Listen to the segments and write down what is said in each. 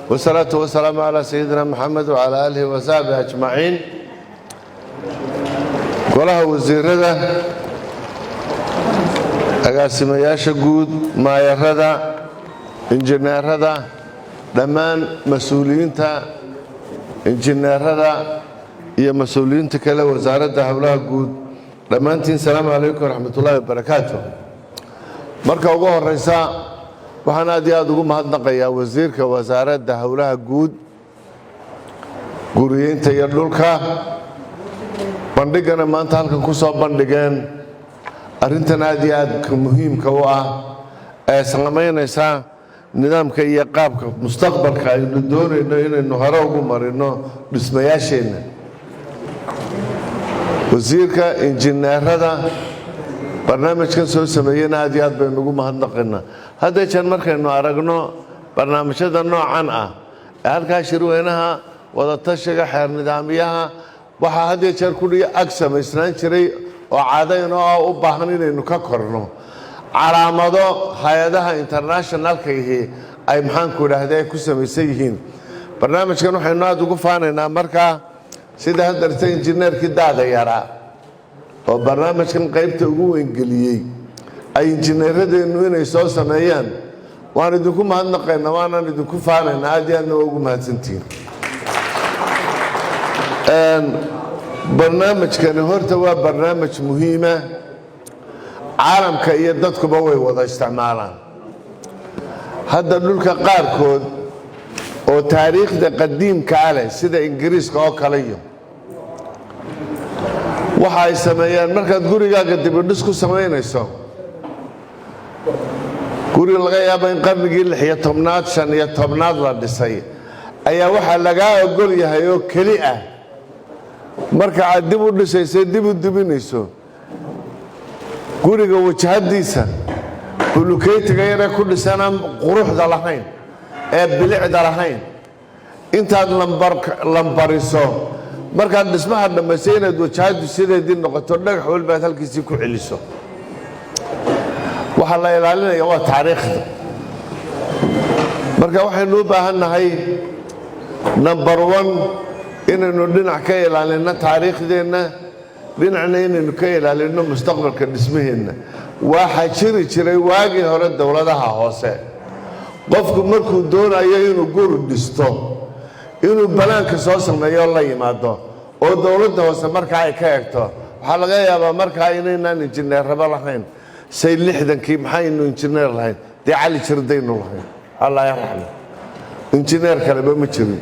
والصلاة والسلام على سيدنا محمد وعلى آله وصحبه أجمعين. كلها وزيرده agaasimayaasha guud maayarada injineerada dhammaan mas'uuliyiinta injineerada iyo mas'uuliyiinta kale wasaaradda hawlaha guud dhammaantiin salaamu calaykum waraxmatullaahi wabarakaatuh. marka ugu horeysa waxaan aad iyo aad ugu mahadnaqayaa wasiirka wasaaradda hawlaha guud guriyeynta iyo dhulka bandhigana maanta halkan ku soo bandhigeen arrintan aad iyo aad muhiimka u ah ee saamaynaysa nidaamka iyo qaabka mustaqbalka aynu doonayno inaynu hore ugu marino dhismayaasheena. wasiirka injineerada barnaamijkan soo sameeyana aad iyo aad baynu ugu mahadnaqaynaa. hadda jeer markaynu aragno barnaamijyada noocan ah ee halkaa shirweynaha wadatashiga xeer nidaamyaha waxaa had iyo jeer kudhiga ag samaysnaan jiray oo caadaynoo ah u baahan inaynu ka korno calaamado hay-adaha internationalka ihi ay maxaanku idhaahdee ku samaysan yihiin. barnaamijkan waxaynu aad ugu faanaynaa markaa sida haddarta injineerkii daada yaraa oo barnaamijkan qaybta ugu weyngeliyey ay injineeradeennu inay soo sameeyaan waan idinku mahadnaqaynaa waanaan idinku faanaynaa aad iyo aadna waa ugu mahadsantihiin. barnaamijkani horta waa barnaamij muhiima caalamka iyo dadkuba way wada isticmaalaan. hadda dhulka qaarkood oo taariikhda qadiimka ah leh sida ingiriiska oo kale iyo waxa ay sameeyaan markaad gurigaaga dibidhis ku samaynayso guri laga yaabo in qarnigii 16aad 15aad la dhisay ayaa waxaa lagaa ogol yahay oo keli ah marka aad dib u dhisayso dib u dubinayso guriga wajahadiisa bulukeytiga yare ku dhisanaan quruxda lahayn ee bilicda lahayn intaad lambariso markaad dhismaha dhammaysay inaad wajahadu sideedii noqoto dhagax walbaad halkiisii ku celiso. waxaa la ilaalinaya waa taariikhda. marka waxaynu u baahan nahay number 1 inaynu dhinac ka ilaalino taariikhdeenna dhinacna inaynu ka ilaalino mustaqbalka dhismaheenna. waxaa jiri jiray waagii hore dowladaha hoose qofku markuu doonayo inuu guri dhisto inuu banaanka soo sameeyo la yimaado oo dowladda hoose markaa ay ka egto waxaa laga yaabaa markaa inaynaan injineerraba lahayn say 60kii maxaynu injineer lahayn dee cali jirdaynu lahayn allah yarxamo injineer kaleba ma jirin.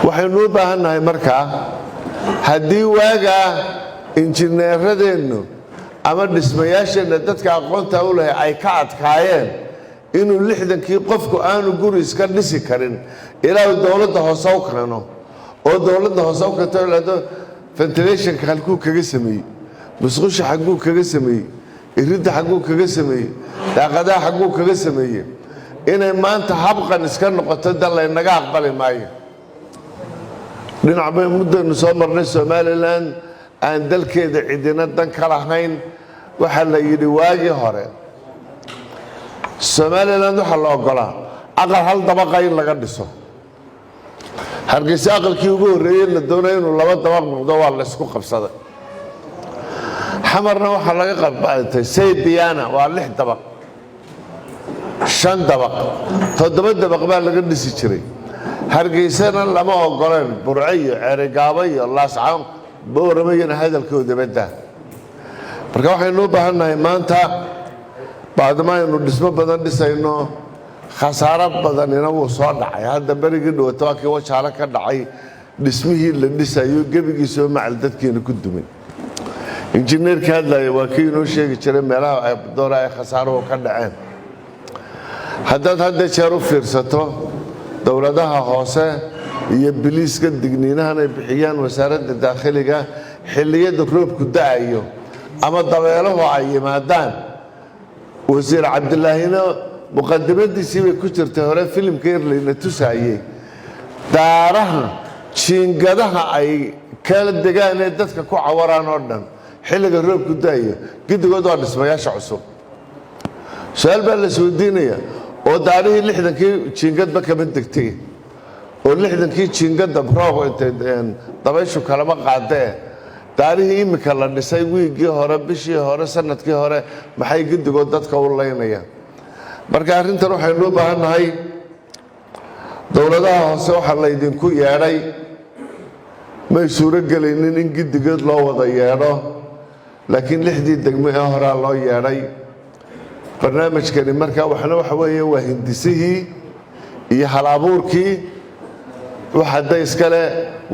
waxaynu u baahan nahay markaa haddii waagaa injineeradeennu ama dhismayaasheenna dadka aqoonta u lehay ay ka adkaayeen inuu 60kii qofku aanu guri iska dhisi karin ilaa uu dowladda hoose u keeno oo dowladda hoose u keento ilaado ventilationka halkuu kaga sameeyey musqusha xagguu kaga sameeyey iridda xagguu kaga sameeyey daaqadaha xagguu kaga sameeyey inay maanta habqan iska noqoto dan laynaga aqbali maayo. dhinac bay muddaynu soo marnay somalilan aan dalkeeda cidina dan ka lahayn. waxaa la yidhi waagii hore somalilan waxaa la ogolaa aqal hal dabaqa in laga dhiso. hargeysa aqalkii ugu horreeyey la doonaya inuu 2 dabaq noqdo waa la isku qabsaday. xamarna waxaa laga qabatay saydiyaana waa 6 dabaq 5 dabaq 7 dabaq baa laga dhisi jiray. hargeysana lama ogoleen burco iyo ceerigaabo iyo laascaan booramayana hadalkooda badda. marka waxaynu u baahan nahay maanta baadama aynu dhismo badan dhisayno khasaaro badanina wuu soo dhacay. hadda berigii dhawaato waa kii wajaale ka dhacay dhismihii la dhisayo gebigiisoo macal dadkeena ku dumay. injineerka hadlaya waa kii inoo sheegi jiray meelaha ay doona ay khasaaruhu ka dhaceen. haddaad hadda jeer u fiirsato dowladaha hoose iyo biliiska digniinahan ay bixiyaan wasaaradda daakhiliga xilliyada roobku da'ayo ama dabeeluhu ay yimaadaan wasiir cabdilaahina muqadimadiisii bay ku jirtay hore filimka yarlayna tusaayey daaraha jiingadaha ay kala degaan ee dadka ku cawaraan oo dhan xilliga roobku da'ayo giddigood waa dhismayaasha cusub. su-aal baa la isweydiinaya oo daarihii 60kii jiingadba kama degtay oo 60kii jiingada roob intay dabayshu kalama qaadee daarihii imika la dhisay wiigii hore bishii hore sanadkii hore maxay gidigoo dadka u leynayaan marka arrintan waxaynu u baahannahay dowladaha hoose waxa la idinku yeedhay may suuro gelaynin in gidigeed loo wada yeedho laakiin 6dii degmo ee horaa loo yeedhay barnaamijkani markaa waxna waxa weeye waa hindisihii iyo hal-abuurkii waxaada iskale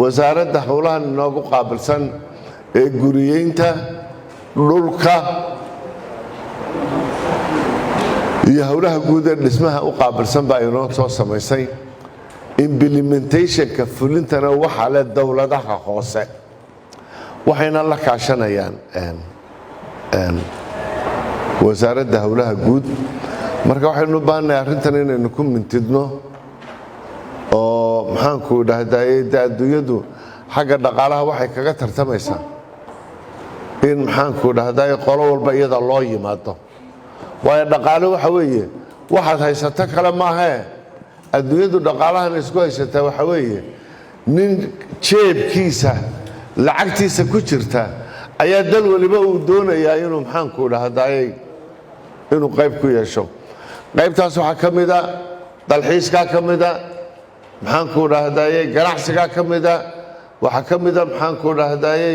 wasaaradda howlahan inoogu qaabilsan ee guriyeynta dhulka iyo howlaha guud ee dhismaha u qaabilsan baa inoo soo samaysay implementationka fulintana waxaa leh dowladaha hoose waxayna la kaashanayaan wasaaradda howlaha guud marka waxaynu u baahannahay arrintan inaynu ku mintidno oo maxaanku dhahdaye adduunyadu xagga dhaqaalaha waxay kaga tartamaysaa in maxaanku dhahdaye qolo walba iyada loo yimaado waayo dhaqaale waxa weeye waxaad haysato kale maahee adduunyadu dhaqaalahan isku haysataa waxa weeye nin jeebkiisa lacagtiisa ku jirta ayaa dal waliba uu doonayaa inuu maxaanku dhahdaye inuu qayb ku yeesho qaybtaas waxaa ka mida dalxiiskaa ka mida maxaanku dhahdaye ganacsigaa ka mida waxaa ka mida maxaanku dhahdaye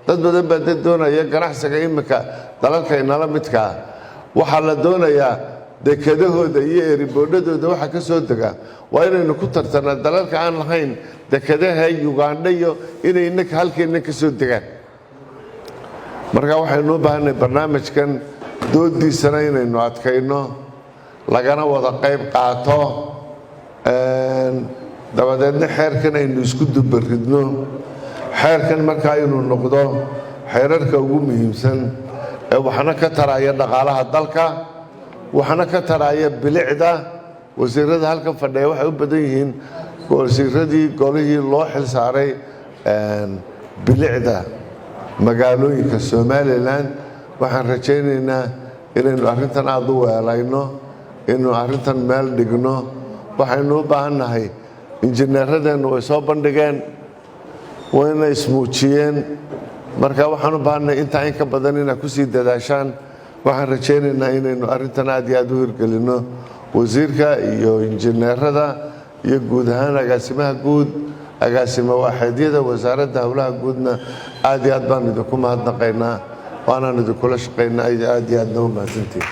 dad badan baa dad doonaya ganacsiga imika dalalka inala midkaa waxaa la doonayaa dekedahooda iyo eriboodhadooda waxa ka soo dega waa inaynu ku tartanaa dalalka aan lahayn dekadaha Uganda iyo inay innaka halkeena ka soo degaan marka waxaynu u baahannahay barnaamijkan doodiisana inaynu adkayno lagana wada qayb qaato dabadeedna xeerkan aynu isku dubaridno xeerkan markaa inuu noqdo xeerarka ugu muhiimsan ee waxna ka taraya dhaqaalaha dalka waxna ka taraya bilicda wasiirada halkan fadhiya waxay u badan yihiin wasiiradii golihii loo xil saaray bilicda magaalooyinka Somaliland waxaan rajaynaynaa inaynu arrintan aad u weelayno inuu arrintan meel dhigno waxaynu u baahannahay injineeradeennu way soo bandhigeen wayna ismuujiyeen marka waxaan u baahannahay intaa in ka badan inaad ku sii dadaashaan waxaan rajaynaynaa inaynu arrintan aad iyo aad u hirgelinno wasiirka iyo injineerada iyo guud ahaan agaasimaha guud agaasimo waaxeedyada wasaaradda howlaha guudna aad iyo aad baan idinku mahadnaqaynaa waanaan idinkula shaqaynaa aad iyo aadna u mahadsantihin